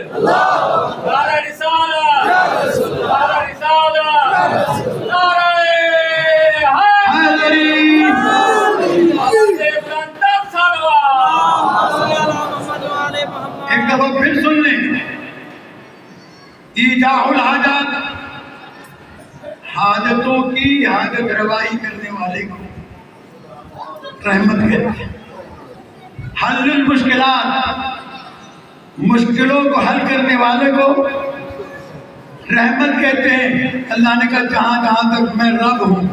نعرہ رسالت، نعرہ رسالت، نعرہ حیدری، ایک دفعہ پھر سن لیں، ایجاء الحاجات، حاجتوں کی حاجت روائی کرنے والے کو رحمت کہتے ہیں۔ حل المشکلات، مشکلوں کو حل کرنے والے کو رحمت کہتے ہیں۔ اللہ نے کہا جہاں جہاں تک میں رب ہوں،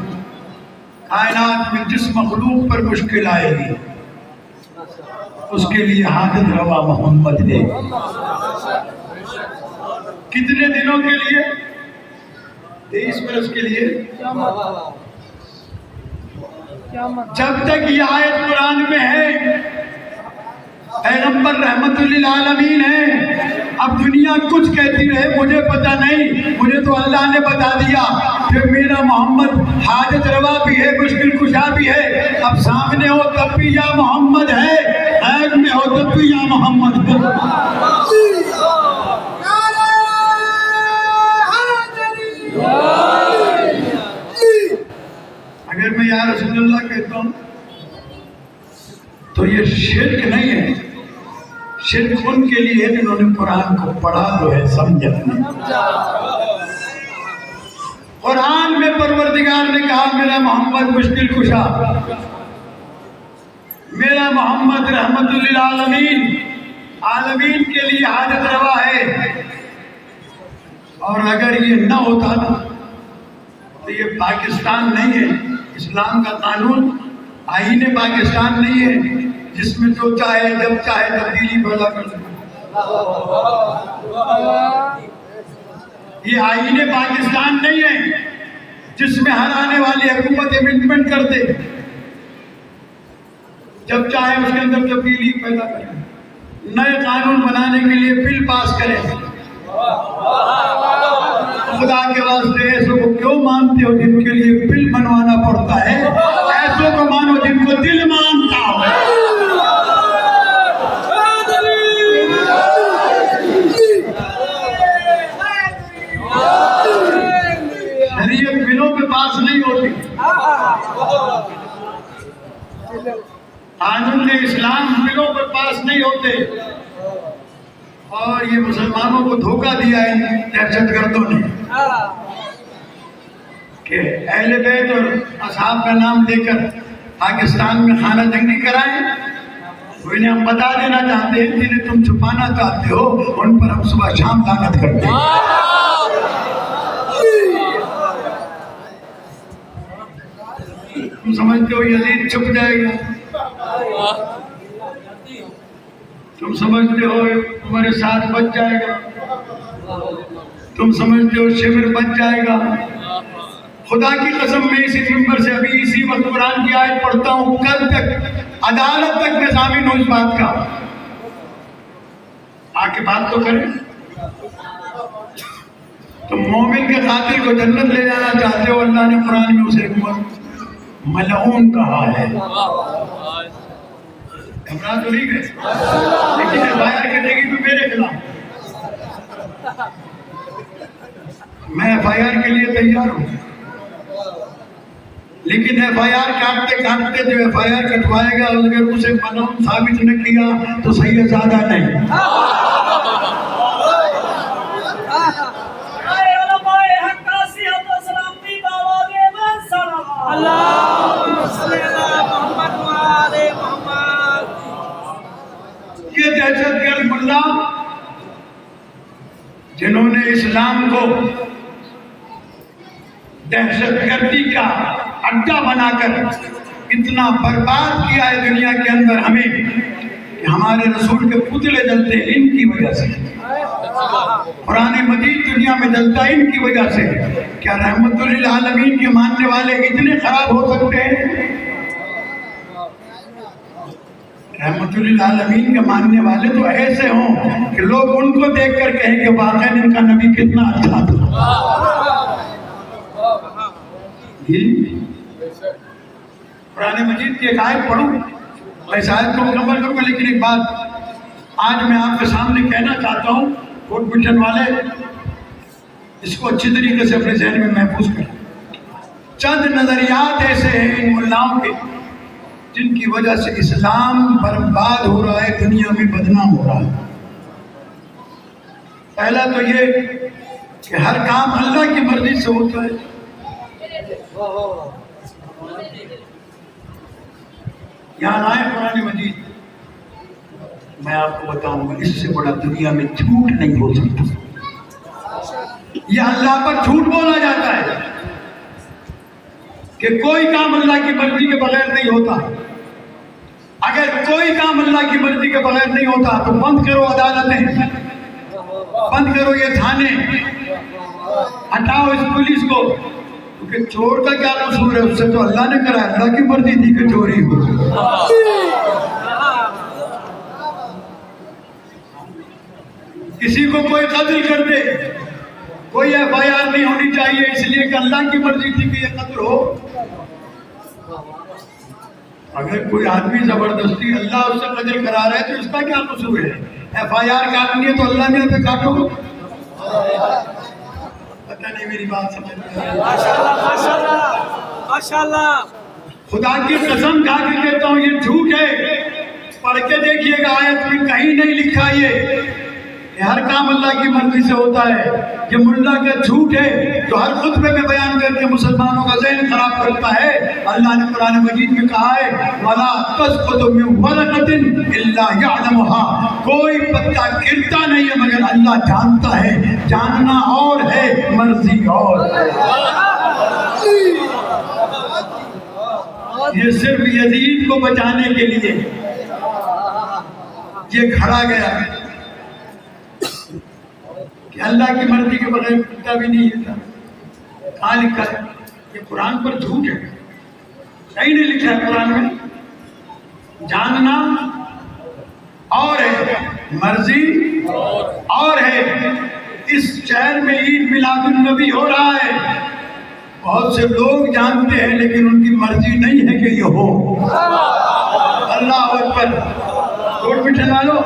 کائنات میں جس مخلوق پر مشکل آئے گی اس کے لیے حاجت روا محمد ہے۔ کتنے دنوں کے لیے؟ 23 برس کے لیے۔ جب تک یہ آیت قرآن میں ہے، پیغمبر رحمت للعالمین ہے، اب دنیا کچھ کہتی رہے مجھے پتہ نہیں، مجھے تو اللہ نے بتا دیا کہ میرا محمد حاجت روا بھی ہے، مشکل کشا بھی ہے۔ اب سامنے ہو تب بھی یا محمد ہے، غیب میں ہو تب بھی یا محمد ہے۔ اگر میں یا رسول اللہ کہتا ہوں تو یہ شرک نہیں ہے، شرک ان کے لیے جنہوں نے قرآن کو پڑھا تو ہے، سمجھا نہیں۔ قرآن میں پروردگار نے کہا میرا محمد مشکل کشا، میرا محمد رحمت للعالمین، عالمین کے لیے حاجت روا ہے۔ اور اگر یہ نہ ہوتا تو یہ پاکستان نہیں ہے، اسلام کا قانون آئین پاکستان نہیں ہے جس میں جو چاہے جب چاہے تبدیلی پیدا کر سکے۔ یہ آئین پاکستان نہیں ہے جس میں ہر آنے والی حکومت امینڈمنٹ کر دے، جب چاہے اس کے اندر تبدیلی پیدا کرے، نئے قانون بنانے کے لیے بل پاس کرے۔ خدا کے واسطے ایسوں کو کیوں مانتے ہو جن کے لیے بل بنوانا پڑتا ہے؟ ایسوں کو مانو جن کو دل مانتا ہو۔ شریعت بلوں کے پاس نہیں ہوتی، قانون اسلام بلوں کے پاس نہیں ہوتے۔ اور یہ مسلمانوں کو دھوکہ دیا ہے دہشت گردوں نے کہ اہل بیت اور اصحاب کا نام لے کر پاکستان میں خانہ جنگی کرائیں۔ تو انہیں ہم بتا دینا چاہتے ہیں جنہیں تم چھپانا چاہتے ہو ان پر ہم صبح شام لعنت کرتے ہیں۔ تم سمجھتے ہو یزید چھپ جائے گا؟ تم سمجھتے ہو تمہارے ساتھ بچ جائے گا؟ تم سمجھتے ہو شمر بچ جائے گا؟ خدا کی قسم میں اسی منبر سے ابھی اسی وقت قرآن کی آیت پڑھتا ہوں، کل تک عدالت تک میں ضامن ہوں اس بات کا۔ آ کے بات تو کریں۔ تم مومن کے قاتل کو جنت لے جانا چاہتے ہو، اللہ نے قرآن میں اسے ملعون کہا ہے۔ گھبرا تو نہیں گئے، لیکن ایف کرنے کی بھی میرے خلاف۔ میں ایف کے لیے تیار ہوں، لیکن ایف کاٹتے کاٹتے جو ایف کٹوائے گا اگر اسے ملعون ثابت نہ کیا تو سید زیادہ نہیں۔ یہ دہشت گرد ملا جنہوں نے اسلام کو دہشت گردی کا اڈا بنا کر اتنا برباد کیا ہے دنیا کے اندر ہمیں کہ ہمارے رسول کے پتلے جلتے ہیں ان کی وجہ سے، قرآن مجید دنیا میں جلتا ہے ان کی وجہ سے۔ کیا رحمت للعالمین کے ماننے والے اتنے خراب ہو سکتے ہیں؟ رحمت للعالمین کے ماننے والے تو ایسے ہوں کہ لوگ ان کو دیکھ کر کہیں کہ واقعی ان کا نبی کتنا اچھا تھا۔ قرآن مجید کی ایک آیت پڑھوں، اس آیت کو مکمل کروں گا، لیکن ایک بات آج میں آپ کے سامنے کہنا چاہتا ہوں کوٹ مٹن والے اس کو اچھی طریقے سے اپنے ذہن میں محفوظ کریں. چند نظریات ایسے ہیں ان ملاؤں کے جن کی وجہ سے اسلام برباد ہو رہا ہے, دنیا میں بدنام ہو رہا ہے. پہلا تو یہ کہ ہر کام اللہ کی مرضی سے ہوتا ہے. یہاں آئے قرآن مجید, میں آپ کو بتاؤں گا اس سے بڑا دنیا میں جھوٹ نہیں ہو سکتا. یہ اللہ پر جھوٹ بولا جاتا ہے کہ کوئی کام اللہ کی مرضی کے بغیر نہیں ہوتا. اگر کوئی کام اللہ کی مرضی کے بغیر نہیں ہوتا تو بند کرو عدالتیں, بند کرو یہ تھانے, ہٹاؤ اس پولیس کو, کیونکہ چور کا کیا قصور ہے, اس سے تو اللہ نے کرا, اللہ کی مرضی تھی کہ چوری ہو. کسی کو کوئی قتل کر دے, کوئی FIR نہیں ہونی چاہیے, اس لیے کہ اللہ کی مرضی تھی کہ یہ قتل ہو. اگر کوئی آدمی زبردستی اللہ اس سے قتل کرا رہا ہے تو اس کا کیا قصور ہے؟ FIR کاٹنی ہے تو اللہ نے اسے کاٹو. پتہ نہیں میری بات سمجھ میں ماشاءاللہ. خدا کی قسم کھا کے کہتا ہوں یہ جھوٹ ہے. پڑھ کے دیکھیے گا آیت میں کہیں نہیں لکھا یہ کہ ہر کام اللہ کی مرضی سے ہوتا ہے. یہ ملا کا جھوٹ ہے جو ہر خطبے میں بیان کر کے مسلمانوں کا ذہن خراب کرتا ہے. اللہ نے قرآن مجید میں کہا ہے وَلَا تَسْقُطُ مِنْ وَرَقَةٍ إِلَّا يَعْلَمُهَا, کوئی پتا گرتا نہیں ہے مگر اللہ جانتا ہے. جاننا اور ہے, مرضی اور ہے. یہ صرف یزید کو بچانے کے لیے یہ کھڑا گیا کہ اللہ کی مرضی کے بغیر کتا بھی نہیں تھا. کہاں لکھا ہے؟ یہ قرآن پر جھوٹ ہے, صحیح نہیں لکھا ہے قرآن میں. جاننا اور ہے, مرضی اور ہے. اس شہر میں عید میلاد النبی ہو رہا ہے, بہت سے لوگ جانتے ہیں لیکن ان کی مرضی نہیں ہے کہ یہ ہو. اللہ اکبر. کوٹ مٹن والوں,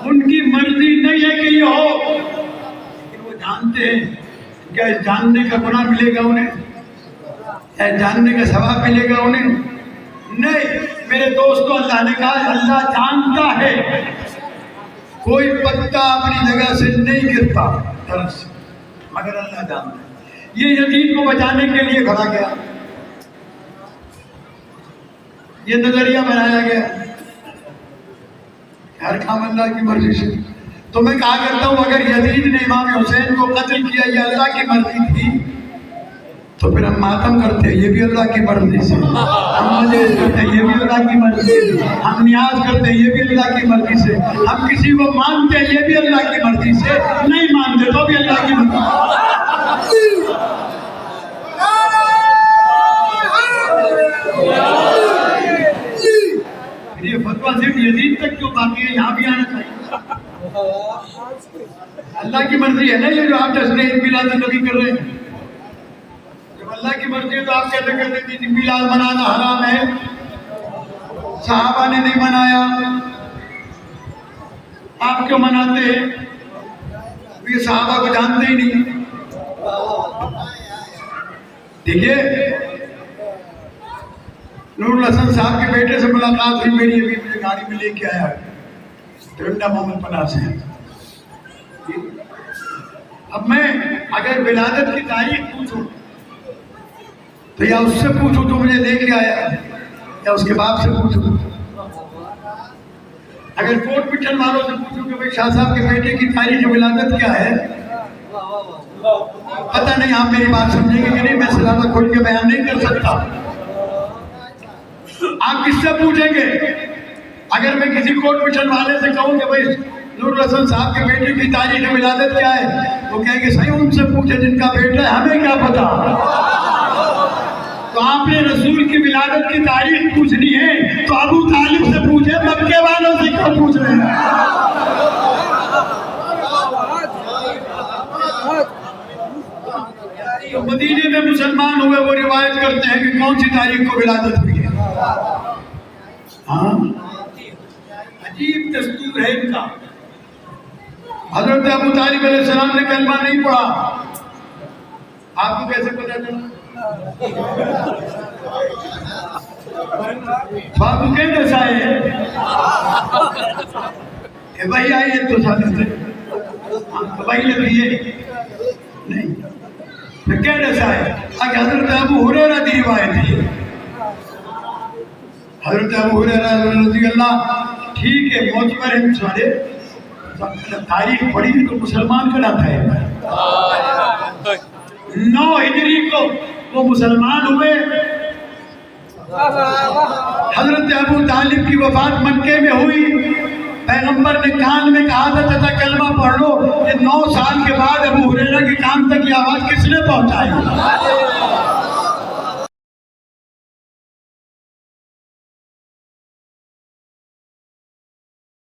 ان کی مرضی نہیں ہے کہ یہ ہو, لیکن وہ جانتے ہیں. کیا جاننے کا گناہ ملے گا انہیں؟ کیا جاننے کا ثواب ملے گا انہیں؟ نہیں میرے دوستو, اللہ نے کہا اللہ جانتا ہے. کوئی پتا اپنی جگہ سے نہیں گرتا مگر اللہ جانتا ہے. یہ یزید کو بچانے کے لیے کھڑا گیا, یہ نظریہ بنایا گیا ہر کام اللہ کی مرضی سے. تو میں کہا کرتا ہوں اگر یزید نے امام حسین کو قتل کیا یہ اللہ کی مرضی تھی تو پھر ہم ماتم کرتے یہ بھی اللہ کی مرضی سے, ہم مجلس کرتے یہ بھی اللہ کی مرضی سے, ہم نیاز کرتے یہ بھی اللہ کی مرضی سے, ہم کسی کو مانتے یہ بھی اللہ کی مرضی سے, نہیں مانتے تو بھی اللہ کی مرضی سے. یہ فتویٰ صرف یزید تک کیوں باقی ہے, یہاں بھی آنا چاہیے. اللہ کی مرضی ہے نا یہ جو آپ جشن عید میلاد النبی کر رہے ہیں. جب اللہ کی مرضی ہے تو آپ کہتے کرتے کہ عید میلاد منانا حرام ہے, صحابہ نے نہیں منایا, آپ کیوں مناتے ہیں؟ یہ صحابہ کو جانتے ہی نہیں. دیکھیے نور الحسن صاحب کے بیٹے سے ملاقات ہوئی میری, ابھی مجھے گاڑی میں لے کے آیا ٹرنڈا محمد پناہ سے. اب میں اگر ولادت کی تاریخ پوچھوں تو یا اس سے پوچھوں جو مجھے لے کے آیا یا اس کے باپ سے پوچھوں. اگر کوٹ مٹن والوں سے پوچھوں کہ بھائی شاہ صاحب کے بیٹے کی تاریخ ولادت کیا ہے, پتہ نہیں آپ میری بات سمجھیں گے کہ نہیں, میں زیادہ کھول کے بیان نہیں کر سکتا. آپ کس سے پوچھیں گے؟ اگر میں کسی کوٹ مٹن والے سے کہوں کہ بھائی نور الحسن صاحب کے بیٹے کی تاریخ ولادت کیا ہے, وہ کہیں گے صحیح ان سے پوچھے جن کا بیٹا ہے, ہمیں کیا پتا. تو آپ نے رسول کی ولادت کی تاریخ پوچھنی ہے تو ابو طالب سے پوچھے, مکے والوں سے کیوں پوچھ رہے ہیں؟ جو مدینے میں مسلمان ہوئے وہ روایت کرتے ہیں کہ کون سی تاریخ کو ولادت ہوئی ہے. ہاں عجیب دستور ہے ان کا. حضرت ابو طالب علیہ السلام نے کلمہ نہیں پڑھا. آپ کو کیسے پتا چلا؟ بابو کے دسا ہے کہ بھائی آئیے تو ساتھ سے بھائی لگیے نہیں پھر کیا دسا ہے کہ حضرت ابو ہریرہ کی روایت ہے. حضرت ابو ہریرہ رضی اللہ ٹھیک ہے معتبر ہے سارے تاریخ پڑھی تو مسلمان کا نام ہے. 9 ہجری کو وہ مسلمان ہوئے. حضرت ابو طالب کی وفات مکے میں ہوئی. پیغمبر نے کان میں کہا تھا چچا کلمہ پڑھ لو. یہ 9 سال کے بعد ابو ہریرہ کے کان تک یہ آواز کس نے پہنچائی؟